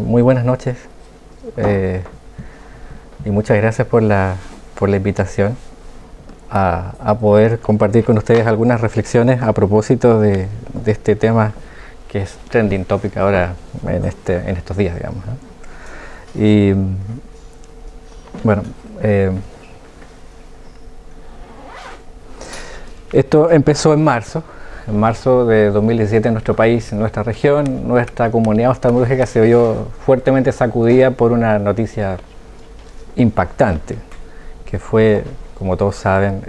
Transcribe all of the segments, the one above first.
Muy buenas noches y muchas gracias por la invitación a poder compartir con ustedes algunas reflexiones a propósito de este tema que es trending topic ahora en estos días, digamos, ¿no? Y bueno, esto empezó en marzo de 2017 en nuestro país, en nuestra región. Nuestra comunidad oftalmológica se vio fuertemente sacudida por una noticia impactante, que fue, como todos saben,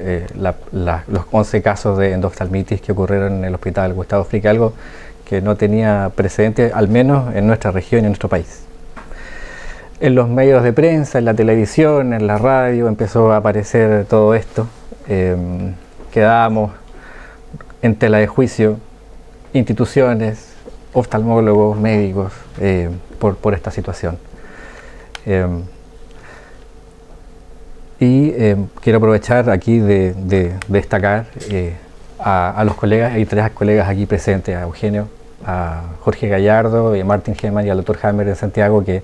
los 11 casos de endoftalmitis que ocurrieron en el hospital Gustavo Fricke, algo que no tenía precedente, al menos en nuestra región y en nuestro país. En los medios de prensa, en la televisión, en la radio, empezó a aparecer todo esto. Quedábamos en tela de juicio instituciones, oftalmólogos, médicos, por esta situación. Quiero aprovechar aquí de destacar a los colegas. Hay 3 colegas aquí presentes: a Eugenio, a Jorge Gallardo y a Martin Hellman y al Dr. Hammer de Santiago, que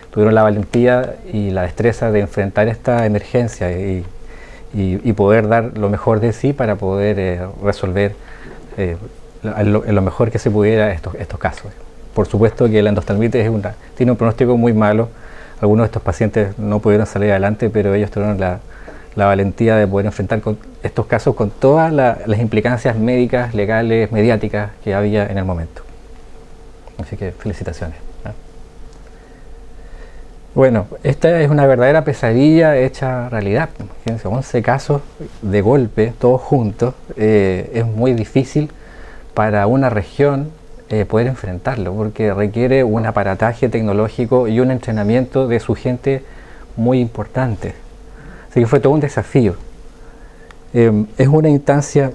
tuvieron la valentía y la destreza de enfrentar esta emergencia y poder dar lo mejor de sí para poder resolver lo mejor que se pudiera estos casos. Por supuesto que la endoftalmitis tiene un pronóstico muy malo. Algunos de estos pacientes no pudieron salir adelante, pero ellos tuvieron la valentía de poder enfrentar estos casos con todas las implicancias médicas, legales, mediáticas que había en el momento. Así que felicitaciones, ¿no? Bueno, esta es una verdadera pesadilla hecha realidad. Fíjense, 11 casos de golpe, todos juntos. Es muy difícil para una región poder enfrentarlo, porque requiere un aparataje tecnológico y un entrenamiento de su gente muy importante. Así que fue todo un desafío. Es una instancia,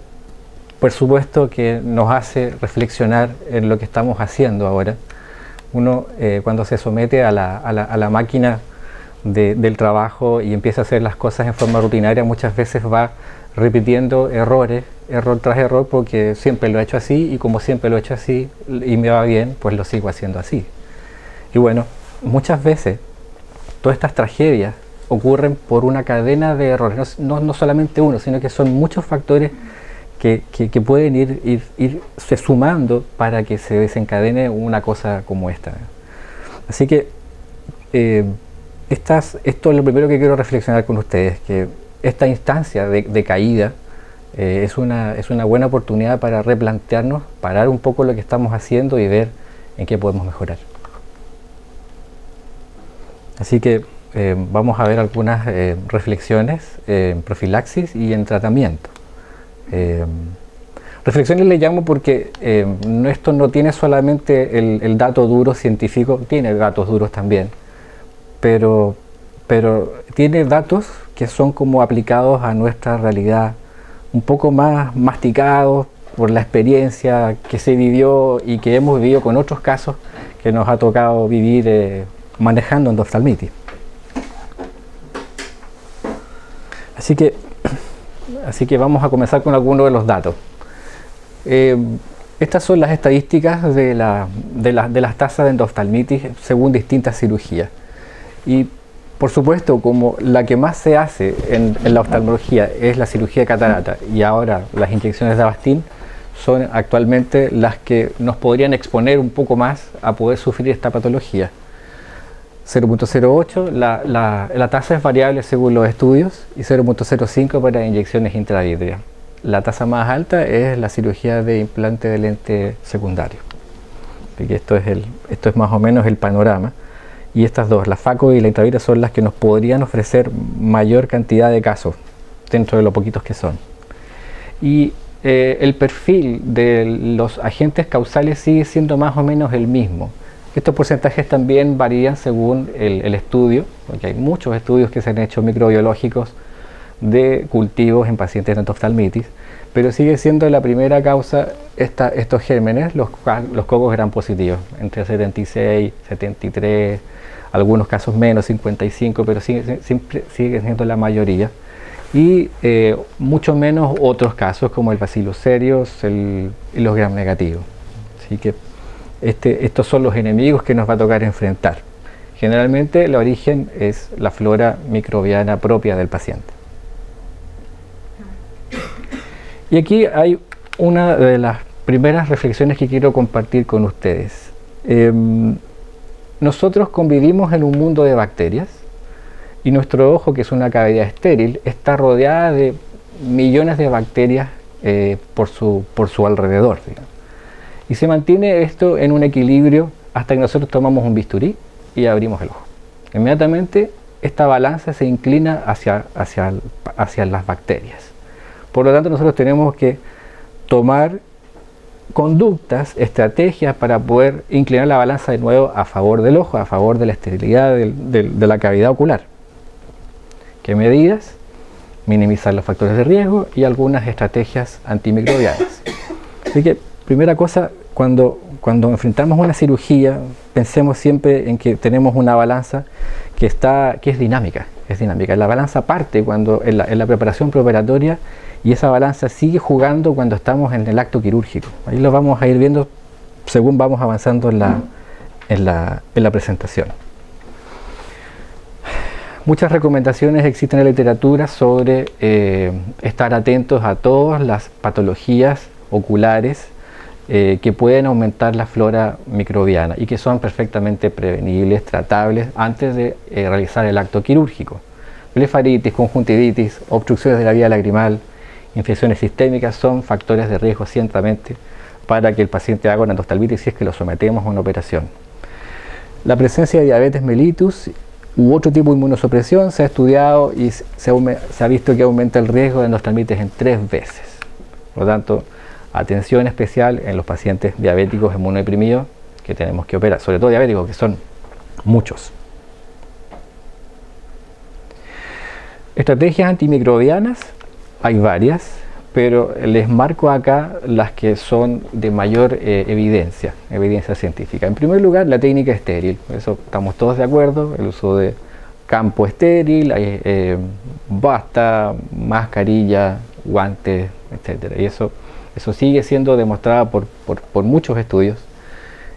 por supuesto, que nos hace reflexionar en lo que estamos haciendo ahora. Uno, cuando se somete a la máquina del trabajo y empieza a hacer las cosas en forma rutinaria, muchas veces va repitiendo error tras error, porque siempre lo he hecho así, y como siempre lo he hecho así y me va bien, pues lo sigo haciendo así. Y bueno, muchas veces todas estas tragedias ocurren por una cadena de errores, no solamente uno, sino que son muchos factores que pueden irse sumando para que se desencadene una cosa como esta. Así que esto es lo primero que quiero reflexionar con ustedes, que esta instancia de caída es una buena oportunidad para replantearnos, parar un poco lo que estamos haciendo y ver en qué podemos mejorar. Así que vamos a ver algunas reflexiones en profilaxis y en tratamiento. Reflexiones le llamo porque esto no tiene solamente el dato duro científico, tiene datos duros también, pero tiene datos que son como aplicados a nuestra realidad, un poco más masticados por la experiencia que se vivió y que hemos vivido con otros casos que nos ha tocado vivir manejando endoftalmitis. Así que vamos a comenzar con algunos de los datos. Estas son las estadísticas de las tasas de endoftalmitis según distintas cirugías. Y por supuesto, como la que más se hace en la oftalmología es la cirugía de catarata, y ahora las inyecciones de Avastin son actualmente las que nos podrían exponer un poco más a poder sufrir esta patología. 0.08, la tasa es variable según los estudios, y 0.05 para inyecciones intravítreas. La tasa más alta es la cirugía de implante de lente secundario. Así que esto es más o menos el panorama. Y estas dos, la FACO y la intravítrea, son las que nos podrían ofrecer mayor cantidad de casos dentro de lo poquitos que son. Y el perfil de los agentes causales sigue siendo más o menos el mismo. Estos porcentajes también varían según el estudio, porque hay muchos estudios que se han hecho microbiológicos de cultivos en pacientes de endoftalmitis, pero sigue siendo la primera causa estos gérmenes, los cocos gram positivos, entre 76, 73, algunos casos menos, 55, pero sigue siendo la mayoría. Y mucho menos otros casos como el Bacillus cereus y los gram negativos. Así que estos son los enemigos que nos va a tocar enfrentar. Generalmente el origen es la flora microbiana propia del paciente. Y aquí hay una de las primeras reflexiones que quiero compartir con ustedes. Nosotros convivimos en un mundo de bacterias y nuestro ojo, que es una cavidad estéril, está rodeada de millones de bacterias por su alrededor, digamos. Y se mantiene esto en un equilibrio hasta que nosotros tomamos un bisturí y abrimos el ojo. Inmediatamente esta balanza se inclina hacia las bacterias. Por lo tanto, nosotros tenemos que tomar conductas, estrategias para poder inclinar la balanza de nuevo a favor del ojo, a favor de la esterilidad de la cavidad ocular. ¿Qué medidas? Minimizar los factores de riesgo y algunas estrategias antimicrobianas. Así que, primera cosa, cuando enfrentamos una cirugía, pensemos siempre en que tenemos una balanza que es dinámica. La balanza parte cuando en la preparación preoperatoria y esa balanza sigue jugando cuando estamos en el acto quirúrgico. Ahí lo vamos a ir viendo según vamos avanzando en la presentación. Muchas recomendaciones existen en la literatura sobre estar atentos a todas las patologías oculares que pueden aumentar la flora microbiana y que son perfectamente prevenibles, tratables antes de realizar el acto quirúrgico. Blefaritis, conjuntivitis, obstrucciones de la vía lagrimal, infecciones sistémicas son factores de riesgo ciertamente para que el paciente haga una endoftalmitis si es que lo sometemos a una operación. La presencia de diabetes mellitus u otro tipo de inmunosupresión se ha estudiado y se ha visto que aumenta el riesgo de endoftalmitis en 3 veces. Por lo tanto, atención especial en los pacientes diabéticos inmunodeprimidos que tenemos que operar, sobre todo diabéticos, que son muchos. Estrategias antimicrobianas, hay varias, pero les marco acá las que son de mayor evidencia científica. En primer lugar, la técnica estéril, eso estamos todos de acuerdo, el uso de campo estéril, basta, mascarilla, guantes, etc. Y eso sigue siendo demostrado por muchos estudios.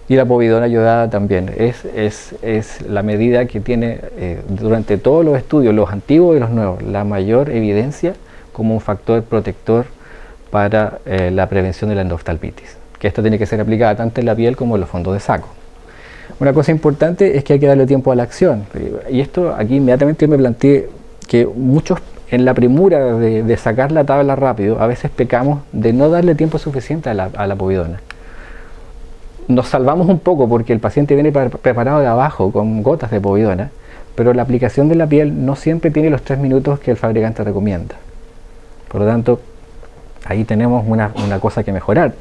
Y la povidona iodada también es la medida que tiene durante todos los estudios, los antiguos y los nuevos, la mayor evidencia como un factor protector para la prevención de la endoftalmitis, que esto tiene que ser aplicada tanto en la piel como en los fondos de saco. Una cosa importante es que hay que darle tiempo a la acción, y esto aquí inmediatamente me planteé que muchos en la premura de sacar la tabla rápido a veces pecamos de no darle tiempo suficiente a la povidona. Nos salvamos un poco porque el paciente viene preparado de abajo con gotas de povidona, pero la aplicación de la piel no siempre tiene los 3 minutos que el fabricante recomienda. Por lo tanto, ahí tenemos una cosa que mejorar.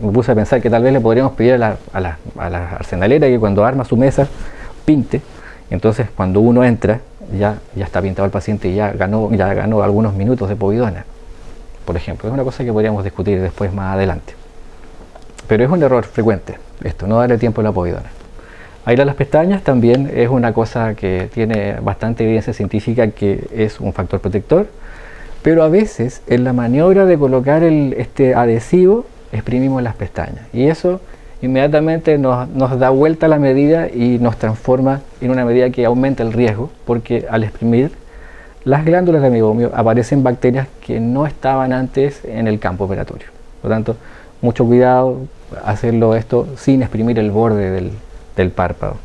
Me puse a pensar que tal vez le podríamos pedir a la arsenalera que cuando arma su mesa pinte, entonces cuando uno entra ya está pintado el paciente y ya ganó algunos minutos de povidona, por ejemplo. Es una cosa que podríamos discutir después más adelante. Pero es un error frecuente esto, no darle tiempo a la povidona. Aislar las pestañas también es una cosa que tiene bastante evidencia científica que es un factor protector, pero a veces en la maniobra de colocar este adhesivo exprimimos las pestañas y eso inmediatamente nos da vuelta a la medida y nos transforma en una medida que aumenta el riesgo, porque al exprimir las glándulas de meiomio aparecen bacterias que no estaban antes en el campo operatorio. Por lo tanto, mucho cuidado hacerlo esto sin exprimir el borde del párpado.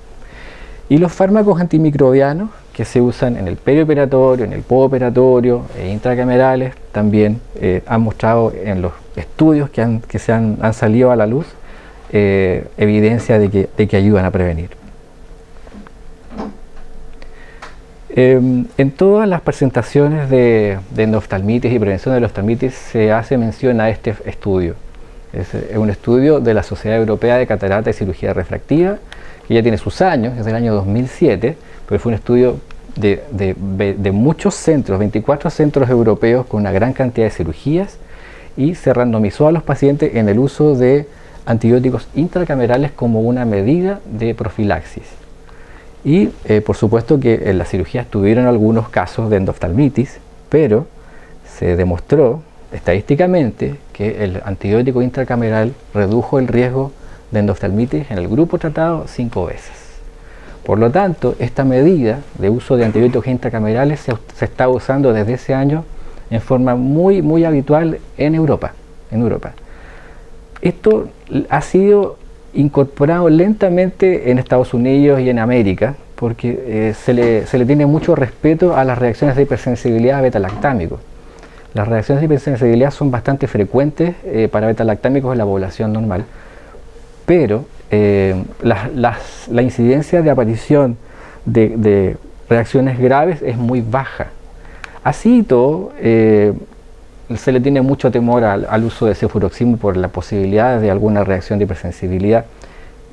Y los fármacos antimicrobianos que se usan en el perioperatorio, en el postoperatorio e intracamerales también han mostrado en los estudios que han salido a la luz evidencia de que ayudan a prevenir. En todas las presentaciones de endoftalmitis y prevención de la endoftalmitis se hace mención a este estudio. Es un estudio de la Sociedad Europea de Catarata y Cirugía Refractiva, que ya tiene sus años, es del año 2007, pero fue un estudio de muchos centros, 24 centros europeos con una gran cantidad de cirugías, y se randomizó a los pacientes en el uso de antibióticos intracamerales como una medida de profilaxis. Y por supuesto que en las cirugías tuvieron algunos casos de endoftalmitis, pero se demostró estadísticamente que el antibiótico intracameral redujo el riesgo de endoftalmitis en el grupo tratado 5 veces. Por lo tanto, esta medida de uso de antibióticos intracamerales se está usando desde ese año en forma muy habitual en Europa. Esto ha sido incorporado lentamente en Estados Unidos y en América, porque se le tiene mucho respeto a las reacciones de hipersensibilidad a beta-lactámicos. Las reacciones de hipersensibilidad son bastante frecuentes para beta-lactámicos en la población normal, pero la incidencia de aparición de reacciones graves es muy baja. Así y todo, se le tiene mucho temor al uso de cefuroxime por la posibilidad de alguna reacción de hipersensibilidad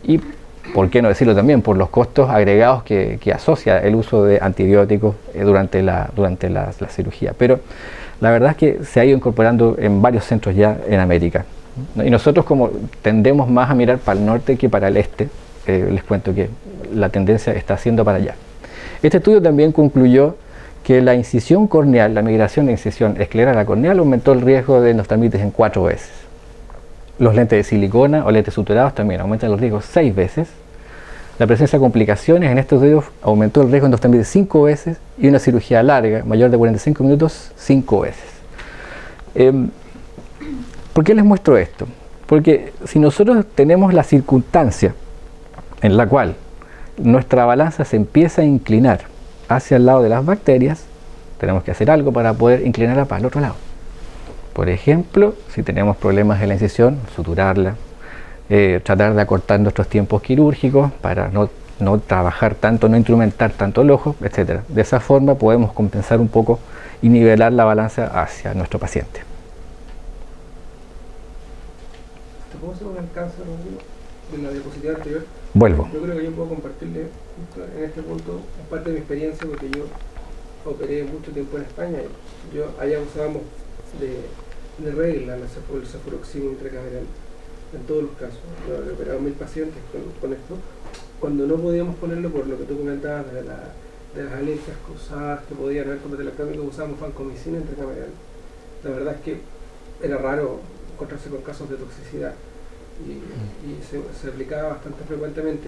y, por qué no decirlo también, por los costos agregados que asocia el uso de antibióticos durante la cirugía. Pero la verdad es que se ha ido incorporando en varios centros ya en América. Y nosotros, como tendemos más a mirar para el norte que para el este, les cuento que la tendencia está siendo para allá. Este estudio también concluyó que la incisión corneal, la migración de incisión escleral a corneal, aumentó el riesgo de endoftalmitis en 4 veces. Los lentes de silicona o lentes suturados también aumentan los riesgos 6 veces. La presencia de complicaciones en estos estudios aumentó el riesgo de endoftalmitis 5 veces y una cirugía larga, mayor de 45 minutos, 5 veces. ¿Por qué les muestro esto? Porque si nosotros tenemos la circunstancia en la cual nuestra balanza se empieza a inclinar hacia el lado de las bacterias, tenemos que hacer algo para poder inclinarla para el otro lado. Por ejemplo, si tenemos problemas en la incisión, suturarla, tratar de acortar nuestros tiempos quirúrgicos para no trabajar tanto, no instrumentar tanto el ojo, etc. De esa forma podemos compensar un poco y nivelar la balanza hacia nuestro paciente. ¿Cómo se llama el cáncer de la diapositiva anterior? Vuelvo. Yo creo que yo puedo compartirle en este punto parte de mi experiencia, porque yo operé mucho tiempo en España y allá usábamos de regla el cefuroxime intracameral en todos los casos. Yo he operado 1000 pacientes con esto. Cuando no podíamos ponerlo, por lo que tú comentabas de las alergias cruzadas que podían haber con beta-lactámicos, usábamos vancomicina intracameral. La verdad es que era raro encontrarse con casos de toxicidad y se aplicaba bastante frecuentemente.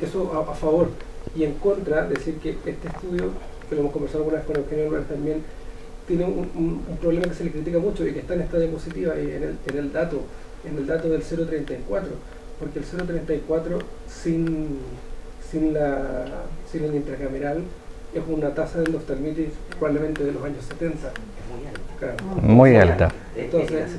Eso a favor. Y en contra, decir que este estudio, que lo hemos conversado alguna vez con Eugenio Álvarez también, tiene un problema que se le critica mucho y que está en esta diapositiva y en el dato del 0.34, porque el 0.34 sin el intracameral es una tasa de endoftalmitis probablemente de los años 70. Claro. Muy alta. Entonces,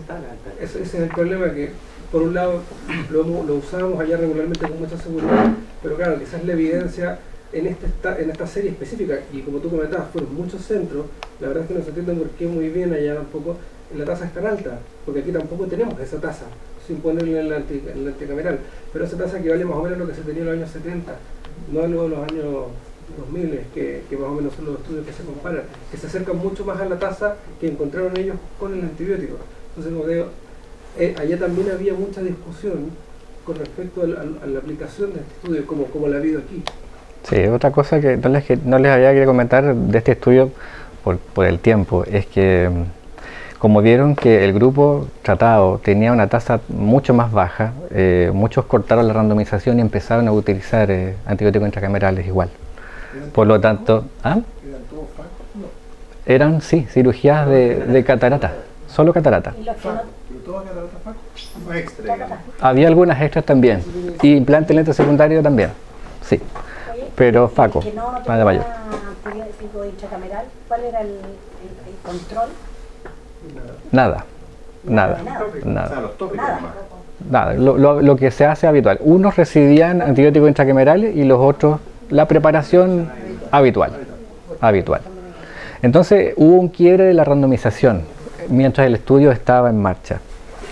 ese es el problema, que por un lado lo usábamos allá regularmente con mucha seguridad, pero claro, quizás la evidencia en esta serie específica, y como tú comentabas, fueron muchos centros, la verdad es que no se entiende por qué muy bien allá tampoco la tasa es tan alta, porque aquí tampoco tenemos esa tasa, sin ponerle en el anticameral, pero esa tasa equivale más o menos a lo que se tenía en los años 70, no a lo de los años 2000, que más o menos son los estudios que se comparan, que se acercan mucho más a la tasa que encontraron ellos con el antibiótico. Entonces, como digo, allá también había mucha discusión con respecto a la aplicación de este estudio, como la ha habido aquí. Sí, otra cosa que no les había querido comentar de este estudio por el tiempo, es que como vieron que el grupo tratado tenía una tasa mucho más baja, muchos cortaron la randomización y empezaron a utilizar antibióticos intracamerales igual. Por lo tanto, ¿Eran todos facos? No. eran, sí, cirugías de catarata, solo catarata. ¿Pero todas cataratas facos? ¿O extra, digamos? Había algunas extras también, y implante lente secundario también, sí, pero faco, que no más de mayor. antibiótico intracameral, ¿cuál era el control? Nada. O sea, los tópicos Nada. nomás. Nada, lo que se hace habitual. Unos recibían antibióticos intracamerales y los otros la preparación habitual. Entonces hubo un quiebre de la randomización mientras el estudio estaba en marcha.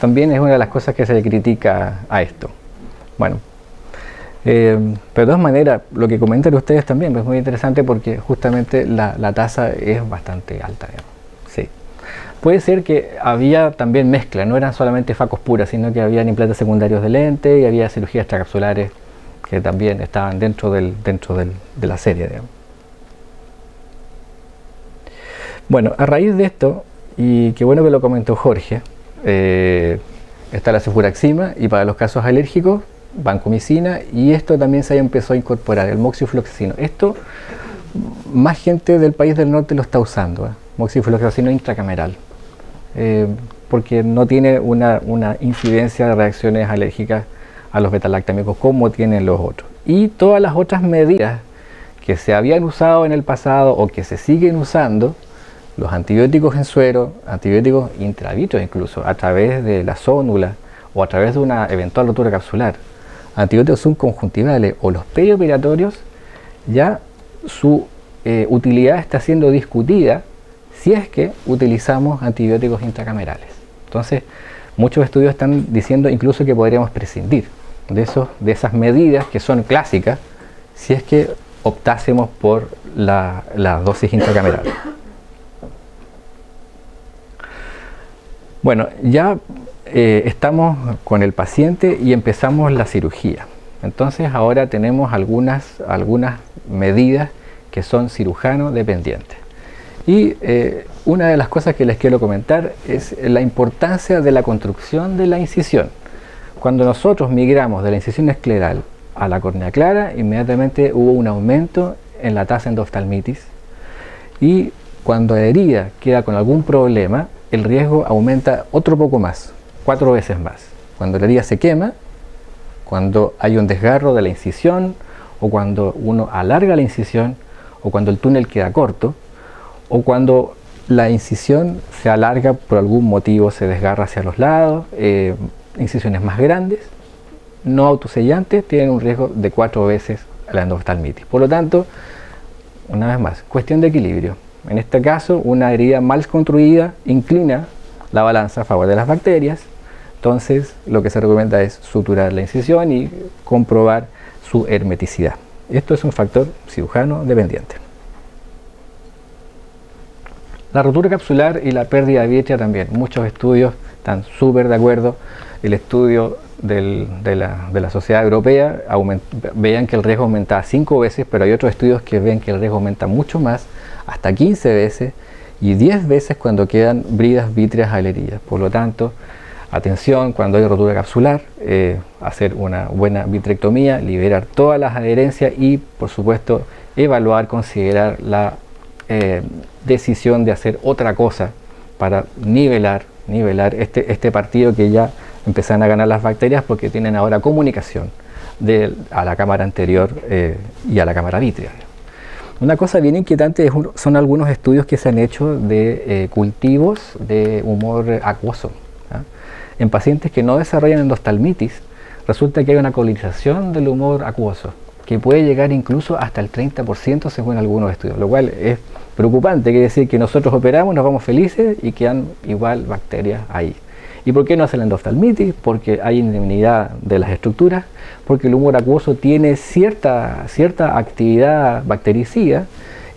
También es una de las cosas que se le critica a esto. Bueno, pero de todas maneras, lo que comentan ustedes también es muy interesante, porque justamente la tasa es bastante alta, digamos. Sí. Puede ser que había también mezcla, no eran solamente facos puras, sino que habían implantes secundarios de lente y había cirugías extracapsulares que también estaban dentro de la serie, digamos. Bueno, a raíz de esto, y qué bueno que lo comentó Jorge, está la cefuraxima, y para los casos alérgicos, vancomicina, y esto también se empezó a incorporar, el moxifloxacino. Esto, más gente del país del norte lo está usando, moxifloxacino intracameral, porque no tiene una incidencia de reacciones alérgicas a los betalactámicos como tienen los otros. Y todas las otras medidas que se habían usado en el pasado o que se siguen usando, los antibióticos en suero, antibióticos intravitreos incluso, a través de la zónula o a través de una eventual rotura capsular, antibióticos subconjuntivales o los perioperatorios, ya su utilidad está siendo discutida si es que utilizamos antibióticos intracamerales. Entonces, muchos estudios están diciendo incluso que podríamos prescindir de esas medidas que son clásicas si es que optásemos por la dosis intracameral. Bueno, ya estamos con el paciente y empezamos la cirugía. Entonces ahora tenemos algunas medidas que son cirujano dependientes. Y una de las cosas que les quiero comentar es la importancia de la construcción de la incisión. Cuando nosotros migramos de la incisión escleral a la córnea clara, inmediatamente hubo un aumento en la tasa de endoftalmitis, y cuando la herida queda con algún problema, el riesgo aumenta otro poco más, 4 veces más. Cuando la herida se quema, cuando hay un desgarro de la incisión, o cuando uno alarga la incisión, o cuando el túnel queda corto, o cuando la incisión se alarga por algún motivo, se desgarra hacia los lados, incisiones más grandes, no autosellantes, tienen un riesgo de 4 veces la endoftalmitis. Por lo tanto, una vez más, cuestión de equilibrio. En este caso, una herida mal construida inclina la balanza a favor de las bacterias. Entonces, lo que se recomienda es suturar la incisión y comprobar su hermeticidad. Esto es un factor cirujano dependiente. La rotura capsular y la pérdida vítrea también. Muchos estudios están súper de acuerdo. El estudio de la Sociedad Europea veían que el riesgo aumentaba 5 veces, pero hay otros estudios que ven que el riesgo aumenta mucho más, hasta 15 veces y 10 veces cuando quedan bridas vítreas adheridas. Por lo tanto, atención cuando hay rotura capsular, hacer una buena vitrectomía, liberar todas las adherencias y, por supuesto, evaluar, considerar la decisión de hacer otra cosa para nivelar este partido que ya empiezan a ganar las bacterias, porque tienen ahora comunicación a la cámara anterior y a la cámara vítrea. Una cosa bien inquietante son algunos estudios que se han hecho de cultivos de humor acuoso. En pacientes que no desarrollan endoftalmitis, resulta que hay una colonización del humor acuoso que puede llegar incluso hasta el 30% según algunos estudios, lo cual es preocupante. Quiere decir que nosotros operamos, nos vamos felices y quedan igual bacterias ahí. ¿Y por qué no hace la endoftalmitis? Porque hay inmunidad de las estructuras, porque el humor acuoso tiene cierta actividad bactericida,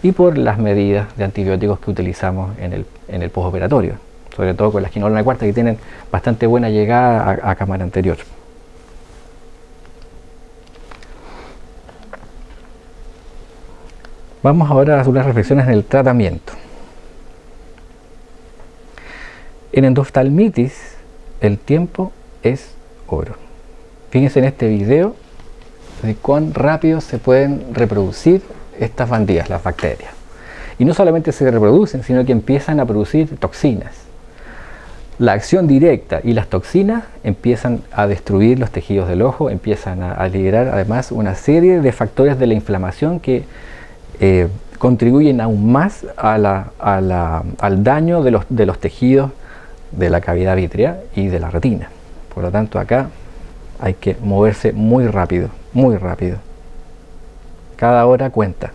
y por las medidas de antibióticos que utilizamos en el postoperatorio, sobre todo con la quinolona cuarta, que tienen bastante buena llegada a cámara anterior. Vamos ahora a hacer unas reflexiones en el tratamiento. En endoftalmitis, el tiempo es oro. Fíjense en este video de cuán rápido se pueden reproducir estas bandidas, las bacterias. Y no solamente se reproducen, sino que empiezan a producir toxinas. La acción directa y las toxinas empiezan a destruir los tejidos del ojo, empiezan a liberar además una serie de factores de la inflamación que contribuyen aún más al daño de los tejidos de la cavidad vítrea y de la retina. Por lo tanto, acá hay que moverse muy rápido, muy rápido. Cada hora cuenta.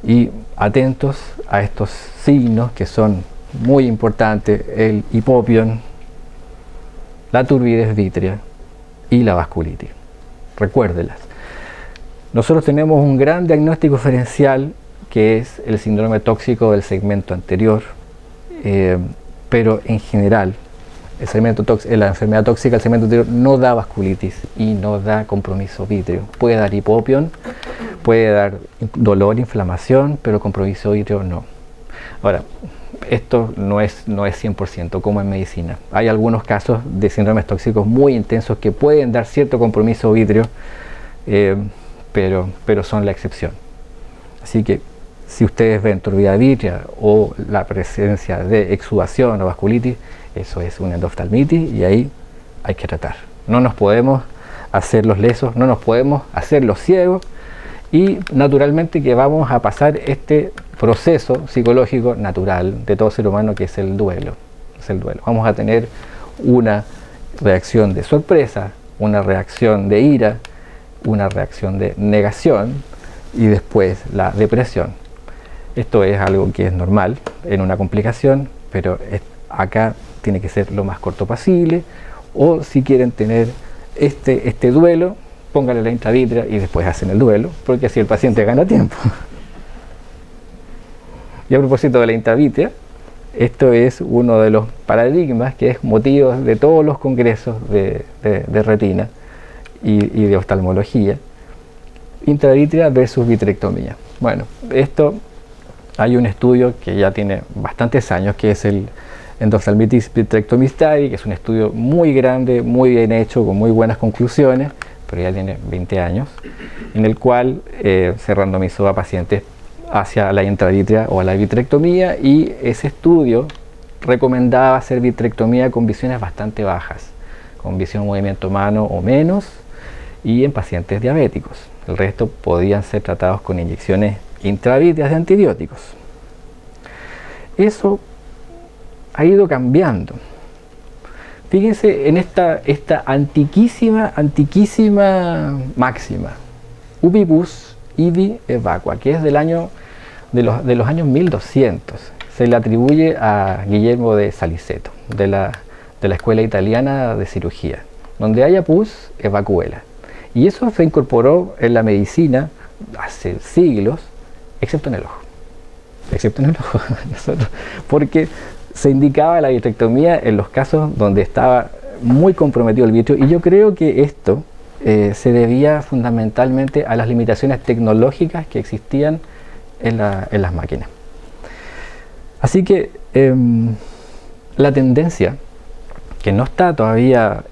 Y atentos a estos signos que son muy importantes: el hipopion, la turbidez vítrea y la vasculitis. Recuérdelas. Nosotros tenemos un gran diagnóstico diferencial, que es el síndrome tóxico del segmento anterior, pero en general la enfermedad tóxica del segmento anterior no da vasculitis y no da compromiso vítreo. Puede dar hipopion, puede dar dolor, inflamación, pero compromiso vítreo no. Ahora, esto no es 100% como en medicina. Hay algunos casos de síndromes tóxicos muy intensos que pueden dar cierto compromiso vítreo, pero son la excepción. Así que si ustedes ven turbidez vítrea o la presencia de exudación o vasculitis, eso es una endoftalmitis y ahí hay que tratar. No nos podemos hacer los lesos, no nos podemos hacer los ciegos, y naturalmente que vamos a pasar este proceso psicológico natural de todo ser humano, que es el duelo. Vamos a tener una reacción de sorpresa, una reacción de ira, una reacción de negación y después la depresión. Esto es algo que es normal en una complicación, pero acá tiene que ser lo más corto posible, o si quieren tener este duelo, póngale la intravítrea y después hacen el duelo, porque así el paciente gana tiempo. Y a propósito de la intravítrea, esto es uno de los paradigmas que es motivo de todos los congresos de retina y de oftalmología. Intravítrea versus vitrectomía. Bueno, esto hay un estudio que ya tiene bastantes años, que es el Endophthalmitis Vitrectomy Study, que es un estudio muy grande, muy bien hecho, con muy buenas conclusiones, pero ya tiene 20 años, en el cual se randomizó a pacientes hacia la intravítrea o a la vitrectomía, y ese estudio recomendaba hacer vitrectomía con visiones bastante bajas, con visión movimiento mano o menos, y en pacientes diabéticos. El resto podían ser tratados con inyecciones intravítreas de antibióticos. Eso ha ido cambiando. Fíjense en esta antiquísima máxima, ubi bus, ibi evacua, que es de los años 1200. Se le atribuye a Guillermo de Saliceto, de la Escuela Italiana de Cirugía. Donde haya pus, evacuela. Y eso se incorporó en la medicina hace siglos, excepto en el ojo. Porque se indicaba la vitrectomía en los casos donde estaba muy comprometido el vitrio, y yo creo que esto se debía fundamentalmente a las limitaciones tecnológicas que existían en las máquinas. Así que la tendencia, que no está todavía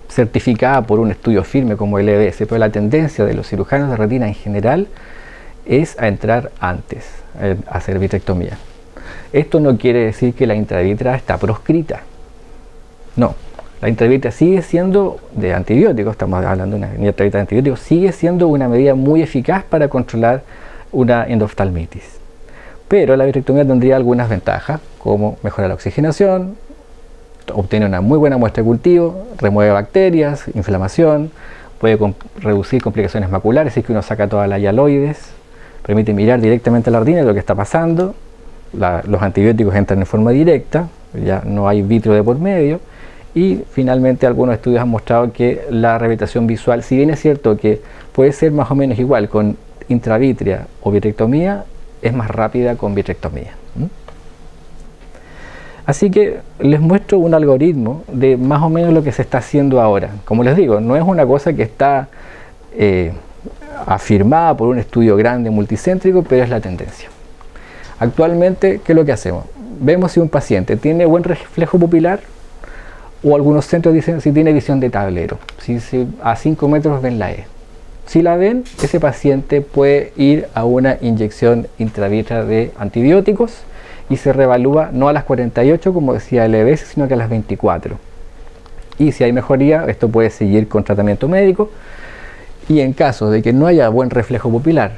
certificada por un estudio firme como el EBS, pero la tendencia de los cirujanos de retina en general es a entrar antes, a hacer vitrectomía. Esto no quiere decir que la intravítrea está proscrita. No, la intravítrea sigue siendo de antibióticos, estamos hablando de una intravítrea de antibióticos, sigue siendo una medida muy eficaz para controlar una endoftalmitis. Pero la vitrectomía tendría algunas ventajas, como mejorar la oxigenación, obtiene una muy buena muestra de cultivo, remueve bacterias, inflamación, puede reducir complicaciones maculares si es que uno saca toda la hialoides, permite mirar directamente a la retina de lo que está pasando. Los antibióticos entran en forma directa, ya no hay vitrio de por medio, y finalmente algunos estudios han mostrado que la rehabilitación visual, si bien es cierto que puede ser más o menos igual con intravítrea o vitrectomía, es más rápida con vitrectomía. Así que les muestro un algoritmo de más o menos lo que se está haciendo ahora. Como les digo, no es una cosa que está afirmada por un estudio grande multicéntrico, pero es la tendencia. Actualmente, ¿qué es lo que hacemos? Vemos si un paciente tiene buen reflejo pupilar, o algunos centros dicen si tiene visión de tablero, si a 5 metros ven la E. Si la ven, ese paciente puede ir a una inyección intravítrea de antibióticos y se reevalúa no a las 48 como decía el EBS, sino que a las 24. Y si hay mejoría, esto puede seguir con tratamiento médico, y en caso de que no haya buen reflejo pupilar,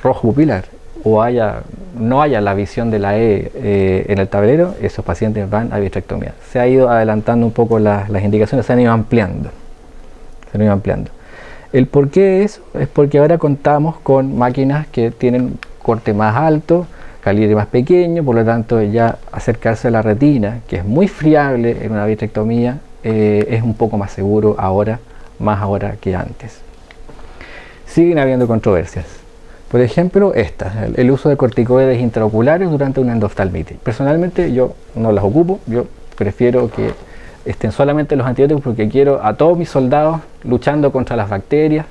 rojo pupilar, o no haya la visión de la E en el tablero, esos pacientes van a vitrectomía. Se ha ido adelantando un poco las indicaciones, se han ido ampliando. El por qué de eso es porque ahora contamos con máquinas que tienen corte más alto, calibre más pequeño, por lo tanto ya acercarse a la retina, que es muy friable en una vitrectomía, es un poco más seguro ahora, más ahora que antes. Siguen habiendo controversias. Por ejemplo, el uso de corticoides intraoculares durante una endoftalmitis. Personalmente yo no las ocupo, yo prefiero que estén solamente los antibióticos porque quiero a todos mis soldados luchando contra las bacterias,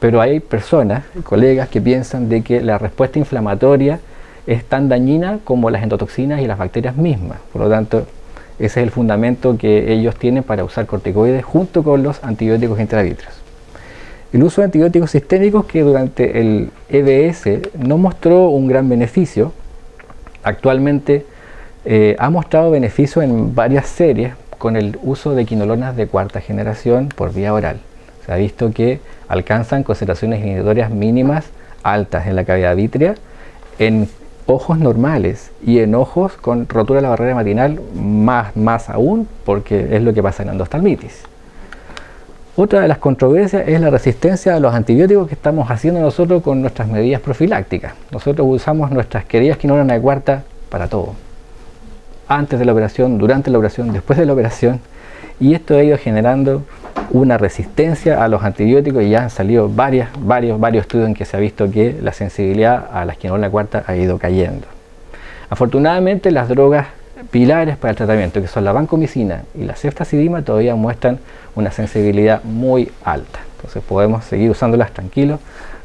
pero hay personas, colegas, que piensan de que la respuesta inflamatoria es tan dañina como las endotoxinas y las bacterias mismas. Por lo tanto, ese es el fundamento que ellos tienen para usar corticoides junto con los antibióticos intravítreos. El uso de antibióticos sistémicos, que durante el EBS no mostró un gran beneficio, actualmente ha mostrado beneficio en varias series con el uso de quinolonas de cuarta generación por vía oral. Se ha visto que alcanzan concentraciones inhibitorias mínimas altas en la cavidad vítrea en ojos normales y en ojos con rotura de la barrera matinal más aún, porque es lo que pasa en endoftalmitis. Otra de las controversias es la resistencia a los antibióticos que estamos haciendo nosotros con nuestras medidas profilácticas. Nosotros usamos nuestras queridas quinolonas de cuarta para todo. Antes de la operación, durante la operación, después de la operación, y esto ha ido generando una resistencia a los antibióticos y ya han salido varios estudios en que se ha visto que la sensibilidad a la quinolona de cuarta ha ido cayendo. Afortunadamente, las drogas pilares para el tratamiento, que son la vancomicina y la ceftazidima, todavía muestran una sensibilidad muy alta. Entonces podemos seguir usándolas tranquilos,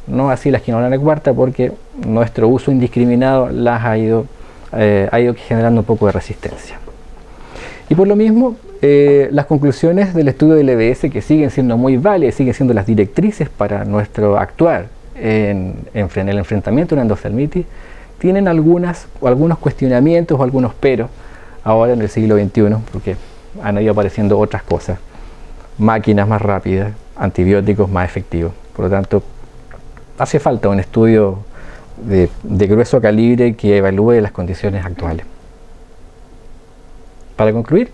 no así las quinolonas de cuarta, porque nuestro uso indiscriminado las ha ido generando un poco de resistencia. Y por lo mismo, las conclusiones del estudio del EBS, que siguen siendo muy válidas, siguen siendo las directrices para nuestro actuar en el enfrentamiento de una endoftalmitis, tienen algunos cuestionamientos o algunos peros ahora en el siglo XXI, porque han ido apareciendo otras cosas, máquinas más rápidas, antibióticos más efectivos. Por lo tanto, hace falta un estudio de grueso calibre que evalúe las condiciones actuales. Para concluir,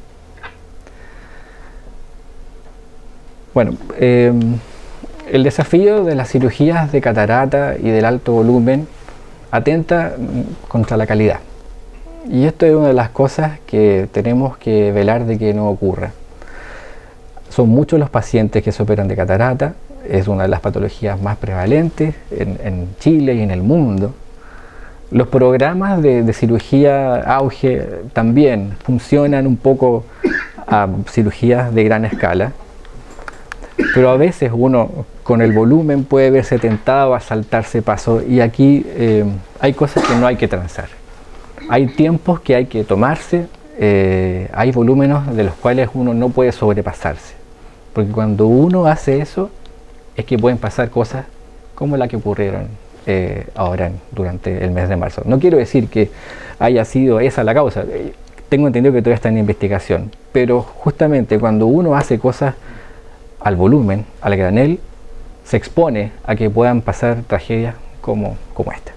bueno, el desafío de las cirugías de catarata y del alto volumen atenta contra la calidad. Y esto es una de las cosas que tenemos que velar de que no ocurra. Son muchos los pacientes que se operan de catarata, es una de las patologías más prevalentes en Chile y en el mundo. Los programas de cirugía auge también funcionan un poco a cirugías de gran escala, pero a veces uno con el volumen puede verse tentado a saltarse paso, y aquí hay cosas que no hay que transar. Hay tiempos que hay que tomarse, hay volúmenes de los cuales uno no puede sobrepasarse, porque cuando uno hace eso es que pueden pasar cosas como la que ocurrieron ahora durante el mes de marzo. No quiero decir que haya sido esa la causa, tengo entendido que todavía está en investigación, pero justamente cuando uno hace cosas al volumen, al granel, se expone a que puedan pasar tragedias como esta.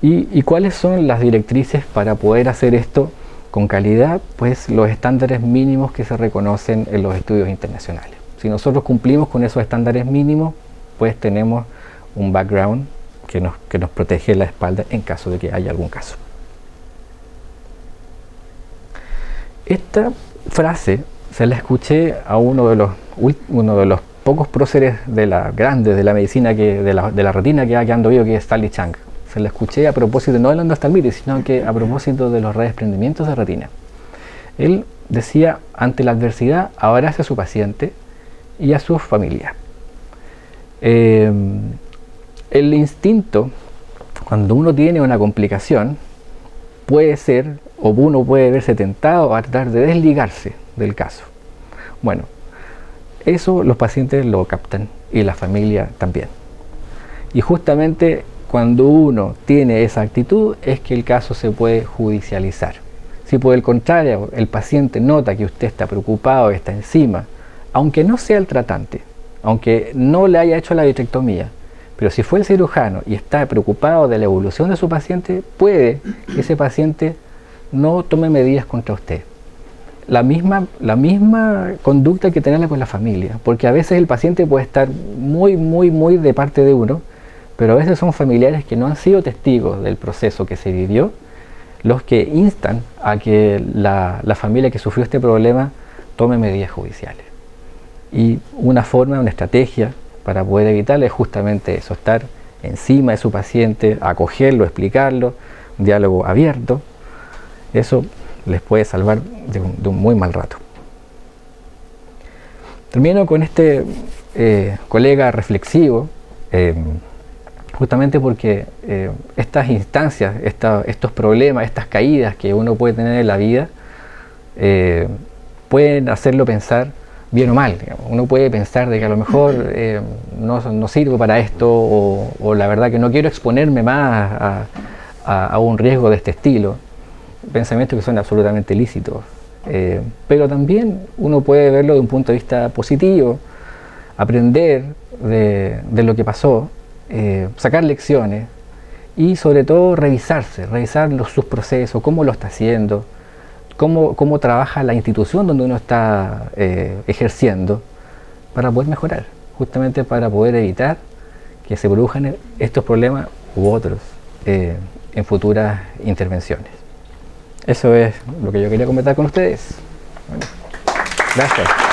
¿Y cuáles son las directrices para poder hacer esto con calidad? Pues los estándares mínimos que se reconocen en los estudios internacionales. Si nosotros cumplimos con esos estándares mínimos, pues tenemos un background que nos protege la espalda en caso de que haya algún caso. Esta frase se la escuché a uno de los pocos próceres de la medicina, de la retina que ha quedando vivo, que es Stanley Chang. Se la escuché a propósito no de la endoftalmitis, sino que a propósito de los redesprendimientos de retina. Él decía: ante la adversidad, abrace a su paciente y a su familia. El instinto, cuando uno tiene una complicación, puede ser, o uno puede verse tentado a tratar de desligarse del caso. Bueno, eso los pacientes lo captan y la familia también. Y justamente cuando uno tiene esa actitud es que el caso se puede judicializar. Si por el contrario el paciente nota que usted está preocupado, está encima, aunque no sea el tratante, aunque no le haya hecho la vitrectomía, pero si fue el cirujano y está preocupado de la evolución de su paciente, puede que ese paciente no tome medidas contra usted. La misma conducta hay que tenerla con la familia, porque a veces el paciente puede estar muy de parte de uno, pero a veces son familiares que no han sido testigos del proceso que se vivió, los que instan a que la familia que sufrió este problema tome medidas judiciales. Y una estrategia para poder evitarlo es justamente eso, estar encima de su paciente, acogerlo, explicarlo, un diálogo abierto. Eso les puede salvar de un muy mal rato. Termino con este colega reflexivo, justamente porque estas instancias, estos problemas, estas caídas que uno puede tener en la vida, pueden hacerlo pensar bien o mal, digamos. Uno puede pensar de que a lo mejor no sirvo para esto, o la verdad que no quiero exponerme más a un riesgo de este estilo. Pensamientos que son absolutamente lícitos. Pero también uno puede verlo de un punto de vista positivo, aprender de lo que pasó, sacar lecciones y sobre todo revisar sus procesos, cómo lo está haciendo, cómo trabaja la institución donde uno está ejerciendo, para poder mejorar, justamente para poder evitar que se produzcan estos problemas u otros en futuras intervenciones. Eso es lo que yo quería comentar con ustedes. Bueno, gracias.